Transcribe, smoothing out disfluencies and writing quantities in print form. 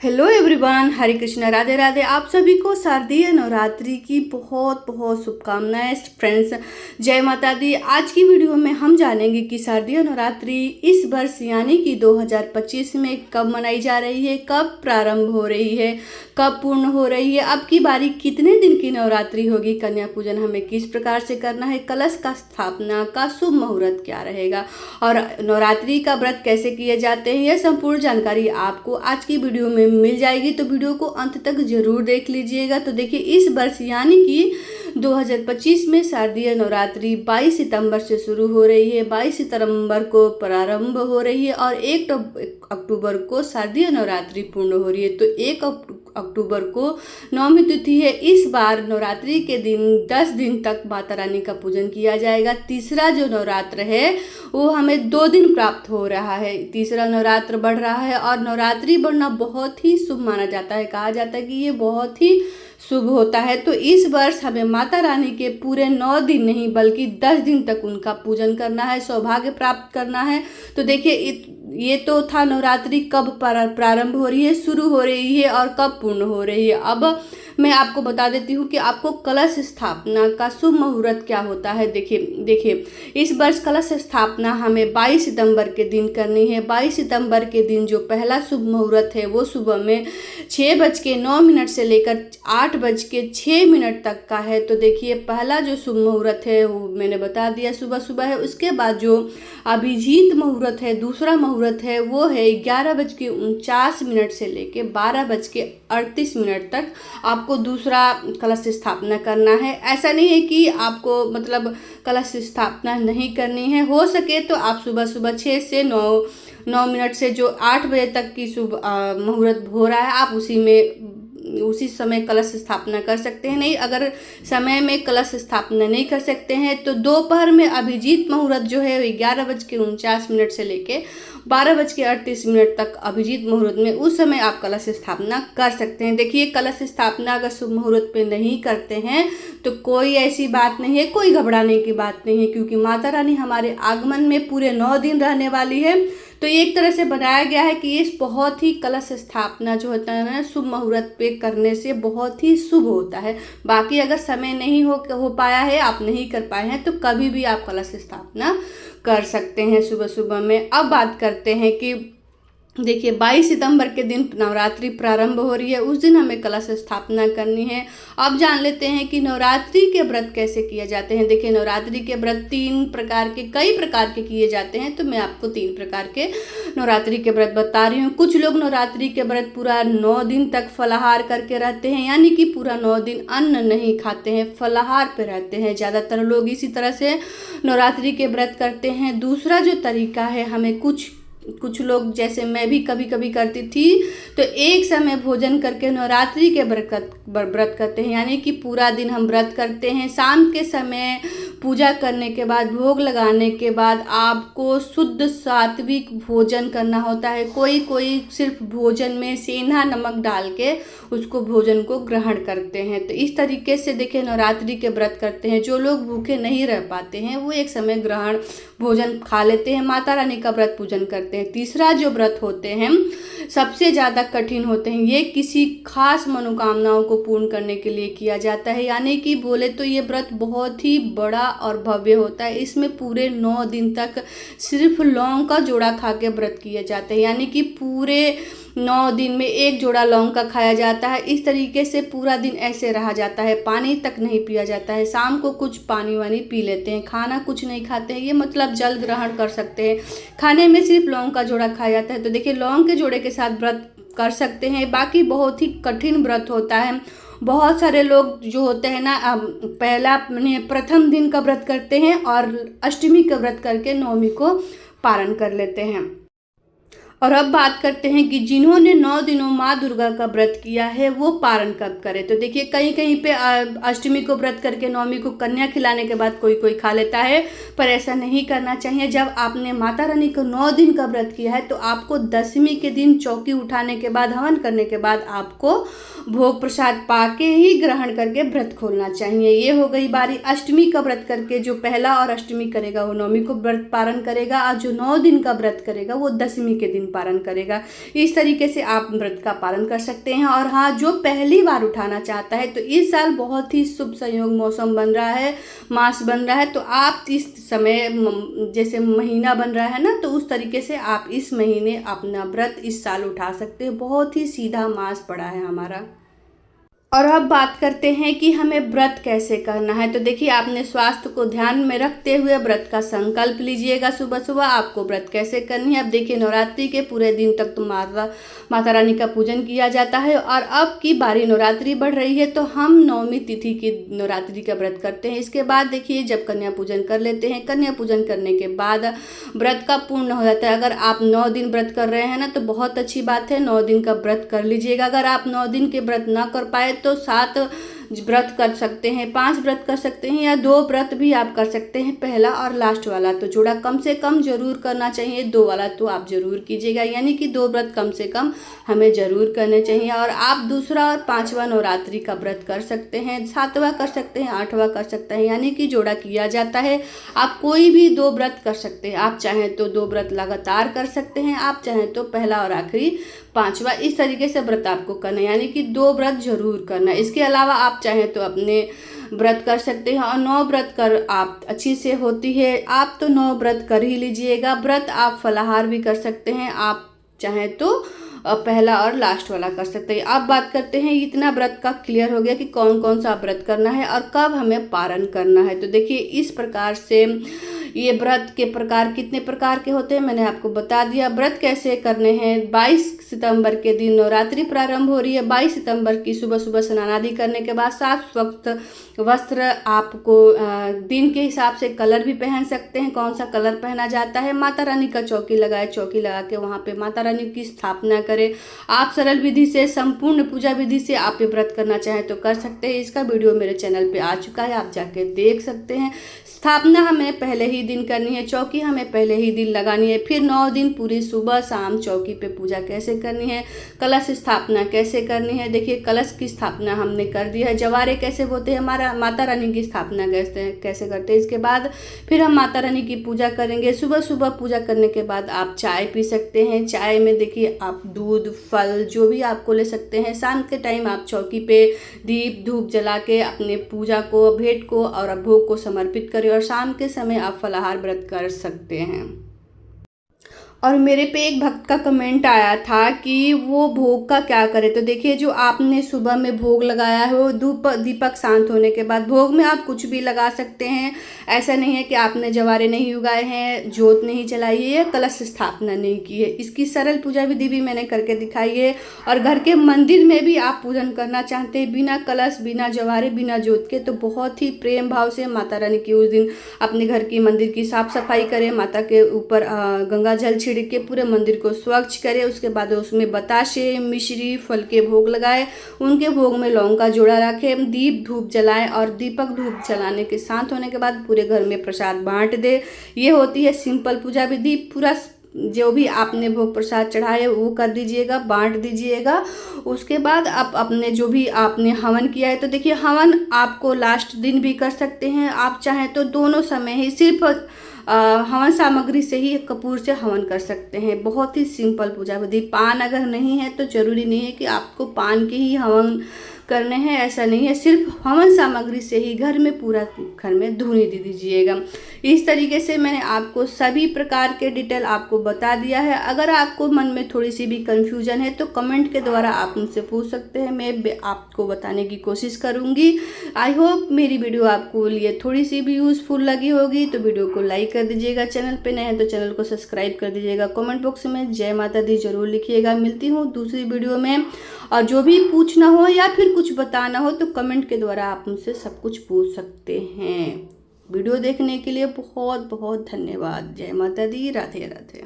Hello everyone, हरे कृष्णा, राधे राधे। आप सभी को शारदीय नवरात्रि की बहुत बहुत शुभकामनाएं फ्रेंड्स। जय माता दी। आज की वीडियो में हम जानेंगे कि शारदीय नवरात्रि इस वर्ष यानी कि 2025 में कब मनाई जा रही है, कब प्रारंभ हो रही है, कब पूर्ण हो रही है, अब की बारी कितने दिन की नवरात्रि होगी, कन्या पूजन हमें किस प्रकार से करना है, कलश का स्थापना का शुभ मुहूर्त क्या रहेगा और नवरात्रि का व्रत कैसे किए जाते हैं, यह संपूर्ण जानकारी आपको आज की वीडियो में मिल जाएगी। तो वीडियो को अंत तक जरूर देख लीजिएगा। तो देखिए, इस वर्ष यानी कि 2025 में शारदीय नवरात्रि 22 सितंबर से शुरू हो रही है, 22 सितंबर को प्रारंभ हो रही है और 1 अक्टूबर को शारदीय नवरात्रि पूर्ण हो रही है। तो 1 अक्टूबर को नवमी तिथि है। इस बार नवरात्रि के दिन 10 दिन तक माता रानी का पूजन किया जाएगा। तीसरा जो नवरात्र है वो हमें 2 दिन प्राप्त हो रहा है। तीसरा नवरात्र बढ़ रहा है और नवरात्रि बढ़ना बहुत ही शुभ माना जाता है। कहा जाता है कि ये बहुत ही शुभ होता है। तो इस वर्ष हमें माता रानी के पूरे 9 दिन नहीं बल्कि 10 दिन तक उनका पूजन करना है, सौभाग्य प्राप्त करना है। तो देखिए, ये तो था नवरात्रि कब प्रारंभ हो रही है, शुरू हो रही है और कब पूर्ण हो रही है। अब मैं आपको बता देती हूँ कि आपको कलश स्थापना का शुभ मुहूर्त क्या होता है। देखिए, इस वर्ष कलश स्थापना हमें 22 सितंबर के दिन करनी है। 22 सितंबर के दिन जो पहला शुभ मुहूर्त है वो सुबह में 6:09 से लेकर 8:06 तक का है। तो देखिए, पहला जो शुभ मुहूर्त है वो मैंने बता दिया, सुबह सुबह है। उसके बाद जो अभिजीत मुहूर्त है, दूसरा मुहूर्त है, वो है 11:49 से लेके 12:38 तक आपको दूसरा कलश स्थापना करना है। ऐसा नहीं है कि आपको मतलब कलश स्थापना नहीं करनी है। हो सके तो आप सुबह सुबह 6 से 9 मिनट से जो 8 बजे तक की शुभ मुहूर्त हो रहा है, आप उसी समय कलश स्थापना कर सकते हैं। नहीं, अगर समय में कलश स्थापना नहीं कर सकते हैं तो दोपहर में अभिजीत मुहूर्त जो है 11:49 से लेके 12:38 तक अभिजीत मुहूर्त में, उस समय आप कलश स्थापना कर सकते हैं। देखिए, कलश स्थापना अगर शुभ मुहूर्त पे नहीं करते हैं तो कोई ऐसी बात नहीं है, कोई घबराने की बात नहीं है, क्योंकि माता रानी हमारे आगमन में पूरे 9 दिन रहने वाली है। तो ये एक तरह से बनाया गया है कि ये बहुत ही कलश स्थापना जो होता है ना, शुभ मुहूर्त पे करने से बहुत ही शुभ होता है। बाकी अगर समय नहीं हो पाया है, आप नहीं कर पाए हैं, तो कभी भी आप कलश स्थापना कर सकते हैं सुबह सुबह में। अब बात करते हैं कि देखिए, 22 सितंबर के दिन नवरात्रि प्रारंभ हो रही है, उस दिन हमें कलश स्थापना करनी है। अब जान लेते हैं कि नवरात्रि के व्रत कैसे किए जाते हैं। देखिए, नवरात्रि के व्रत कई प्रकार के किए जाते हैं। तो मैं आपको 3 प्रकार के नवरात्रि के व्रत बता रही हूँ। कुछ लोग नवरात्रि के व्रत पूरा 9 दिन तक फलाहार करके रहते हैं, यानी कि पूरा 9 दिन अन्न नहीं खाते हैं, फलाहार पे रहते हैं। ज़्यादातर लोग इसी तरह से नवरात्रि के व्रत करते हैं। दूसरा जो तरीका है, हमें कुछ लोग, जैसे मैं भी कभी कभी करती थी, तो एक समय भोजन करके नवरात्रि के व्रत करते हैं, यानी कि पूरा दिन हम व्रत करते हैं। शाम के समय पूजा करने के बाद, भोग लगाने के बाद आपको शुद्ध सात्विक भोजन करना होता है। कोई सिर्फ भोजन में सेंधा नमक डाल के उसको भोजन को ग्रहण करते हैं। तो इस तरीके से देखिए, नवरात्रि के व्रत करते हैं। जो लोग भूखे नहीं रह पाते हैं वो एक समय भोजन खा लेते हैं, माता रानी का व्रत पूजन करते हैं। तीसरा जो व्रत होते हैं सबसे ज़्यादा कठिन होते हैं। ये किसी खास मनोकामनाओं को पूर्ण करने के लिए किया जाता है, यानी कि बोले तो ये व्रत बहुत ही बड़ा और भव्य होता है। इसमें पूरे 9 दिन तक सिर्फ लौंग का जोड़ा खा के व्रत किए जाते हैं, यानी कि पूरे 9 दिन में 1 जोड़ा लौंग का खाया जाता है। इस तरीके से पूरा दिन ऐसे रहा जाता है, पानी तक नहीं पिया जाता है। शाम को कुछ पानी वानी पी लेते हैं, खाना कुछ नहीं खाते हैं, ये मतलब जल ग्रहण कर सकते हैं। खाने में सिर्फ लौंग का जोड़ा खाया जाता है। तो देखिए, लौंग के जोड़े के साथ व्रत कर सकते हैं। बाकी बहुत ही कठिन व्रत होता है। बहुत सारे लोग जो होते हैं ना, प्रथम दिन का व्रत करते हैं और अष्टमी का व्रत करके नवमी को पारण कर लेते हैं। और अब बात करते हैं कि जिन्होंने 9 दिनों माँ दुर्गा का व्रत किया है वो पारण कब करें। तो देखिए, कहीं कहीं पे अष्टमी को व्रत करके नवमी को कन्या खिलाने के बाद कोई खा लेता है, पर ऐसा नहीं करना चाहिए। जब आपने माता रानी को 9 दिन का व्रत किया है तो आपको 10वीं के दिन चौकी उठाने के बाद, हवन करने के बाद आपको भोग प्रसाद पाके ही ग्रहण करके व्रत खोलना चाहिए। ये हो गई बारी अष्टमी का व्रत करके। जो पहला और अष्टमी करेगा वो नवमी को व्रत पारण करेगा, और जो 9 दिन का व्रत करेगा वो 10वीं के दिन दिन पारण करेगा। इस तरीके से आप व्रत का पालन कर सकते हैं। और हाँ, जो पहली बार उठाना चाहता है तो इस साल बहुत ही शुभ संयोग मौसम बन रहा है, मास बन रहा है, तो आप इस समय जैसे महीना बन रहा है ना, तो उस तरीके से आप इस महीने अपना व्रत इस साल उठा सकते हैं। बहुत ही सीधा मास पड़ा है हमारा। और अब बात करते हैं कि हमें व्रत कैसे करना है। तो देखिए, आपने स्वास्थ्य को ध्यान में रखते हुए व्रत का संकल्प लीजिएगा। सुबह सुबह आपको व्रत कैसे करनी है। अब देखिए, नवरात्रि के पूरे दिन तक तो माता रानी का पूजन किया जाता है, और अब की बारी नवरात्रि बढ़ रही है तो हम 9वीं तिथि की नवरात्रि का व्रत करते हैं। इसके बाद देखिए, जब कन्या पूजन कर लेते हैं, कन्या पूजन करने के बाद व्रत का पूर्ण हो जाता है। अगर आप 9 दिन व्रत कर रहे हैं ना, तो बहुत अच्छी बात है, 9 दिन का व्रत कर लीजिएगा। अगर आप 9 दिन के व्रत ना कर पाए तो 7 व्रत कर सकते हैं, 5 व्रत कर सकते हैं, या 2 व्रत भी आप कर सकते हैं, पहला और लास्ट वाला। तो जोड़ा कम से कम जरूर करना चाहिए, 2 वाला तो आप जरूर कीजिएगा, यानी कि 2 व्रत कम से कम हमें जरूर करने चाहिए। और आप दूसरा और 5वां नवरात्रि का व्रत कर सकते हैं, 7वां कर सकते हैं, 8वां कर सकते हैं, यानी कि जोड़ा किया जाता है। आप कोई भी 2 व्रत कर सकते हैं। आप चाहें तो 2 व्रत लगातार कर सकते हैं, आप चाहें तो पहला और आखिरी 5वां, इस तरीके से व्रत आपको करना है, यानी कि 2 व्रत जरूर करना है। इसके अलावा आप चाहें तो अपने व्रत कर सकते हैं, और 9 व्रत कर आप अच्छी से होती है, आप तो 9 व्रत कर ही लीजिएगा। व्रत आप फलाहार भी कर सकते हैं, आप चाहें तो पहला और लास्ट वाला कर सकते हैं। अब बात करते हैं, इतना व्रत का क्लियर हो गया कि कौन कौन सा व्रत करना है और कब हमें पारण करना है। तो देखिए, इस प्रकार से ये व्रत के प्रकार कितने प्रकार के होते हैं मैंने आपको बता दिया। व्रत कैसे करने हैं, 22 सितंबर के दिन नवरात्रि प्रारंभ हो रही है। 22 सितंबर की सुबह सुबह स्नान आदि करने के बाद साफ वस्त्र आपको दिन के हिसाब से कलर भी पहन सकते हैं। कौन सा कलर पहना जाता है, माता रानी का चौकी लगाए, चौकी लगा के वहाँ पे माता रानी की स्थापना करें। आप सरल विधि से, संपूर्ण पूजा विधि से आप ये व्रत करना चाहें तो कर सकते हैं। इसका वीडियो मेरे चैनल पे आ चुका है, आप जाके देख सकते हैं। स्थापना हमें पहले ही दिन करनी है, चौकी हमें पहले ही दिन लगानी है, फिर 9 दिन पूरी सुबह शाम चौकी पे पूजा कैसे करनी है, कलश स्थापना कैसे करनी है। देखिए, कलश की स्थापना हमने कर दी है। जवारे कैसे होते हैं, हमारा माता रानी की स्थापना कैसे करते हैं। इसके बाद फिर हम माता रानी की पूजा करेंगे। सुबह सुबह पूजा करने के बाद आप चाय पी सकते हैं। चाय में देखिए, आप दूध, फल जो भी आपको ले सकते हैं। शाम के टाइम आप चौकी पे दीप धूप जला के अपने पूजा को, भेंट को और भोग को समर्पित करें, और शाम के समय आप फलाहार व्रत कर सकते हैं। और मेरे पे एक भक्त का कमेंट आया था कि वो भोग का क्या करे। तो देखिए, जो आपने सुबह में भोग लगाया है वो दीपक शांत होने के बाद, भोग में आप कुछ भी लगा सकते हैं। ऐसा नहीं है कि आपने जवारे नहीं उगाए हैं, जोत नहीं जलाई है, या कलश स्थापना नहीं की है। इसकी सरल पूजा विधि भी मैंने करके दिखाई है। और घर के मंदिर में भी आप पूजन करना चाहते हैं बिना कलश, बिना जवारे, बिना जोत के, तो बहुत ही प्रेम भाव से माता रानी की उस दिन अपने घर की मंदिर की साफ सफाई करें, माता के ऊपर गंगा जल छिड़क के पूरे मंदिर को स्वच्छ करें। उसके बाद उसमें बताशे, मिश्री, फल के भोग लगाए, उनके भोग में लौंग का जोड़ा रखें, दीप धूप जलाएं, और दीपक धूप जलाने के शांत होने के बाद पूरे घर में प्रसाद बांट दे। ये होती है सिंपल पूजा विधि। पूरा जो भी आपने भोग प्रसाद चढ़ाए वो कर दीजिएगा, बांट दीजिएगा। उसके बाद आप अपने जो भी आपने हवन किया है, तो देखिए, हवन आपको लास्ट दिन भी कर सकते हैं, आप चाहें तो दोनों समय ही सिर्फ हवन सामग्री से ही कपूर से हवन कर सकते हैं। बहुत ही सिंपल पूजा विधि। पान अगर नहीं है तो जरूरी नहीं है कि आपको पान के ही हवन करने हैं, ऐसा नहीं है। सिर्फ हवन सामग्री से ही घर में, पूरा घर में धूनी दे दीजिएगा। इस तरीके से मैंने आपको सभी प्रकार के डिटेल आपको बता दिया है। अगर आपको मन में थोड़ी सी भी कंफ्यूजन है तो कमेंट के द्वारा आप मुझसे पूछ सकते हैं, मैं आपको बताने की कोशिश करूँगी। आई होप मेरी वीडियो आपको लिए थोड़ी सी भी यूज़फुल लगी होगी। तो वीडियो को लाइक कर दीजिएगा, चैनल पे नए हैं तो चैनल को सब्सक्राइब कर दीजिएगा, कमेंट बॉक्स में जय माता दी जरूर लिखिएगा। मिलती हूँ दूसरी वीडियो में। और जो भी पूछना हो या फिर कुछ बताना हो तो कमेंट के द्वारा आप मुझसे सब कुछ पूछ सकते हैं। वीडियो देखने के लिए बहुत बहुत धन्यवाद। जय माता दी, राधे राधे।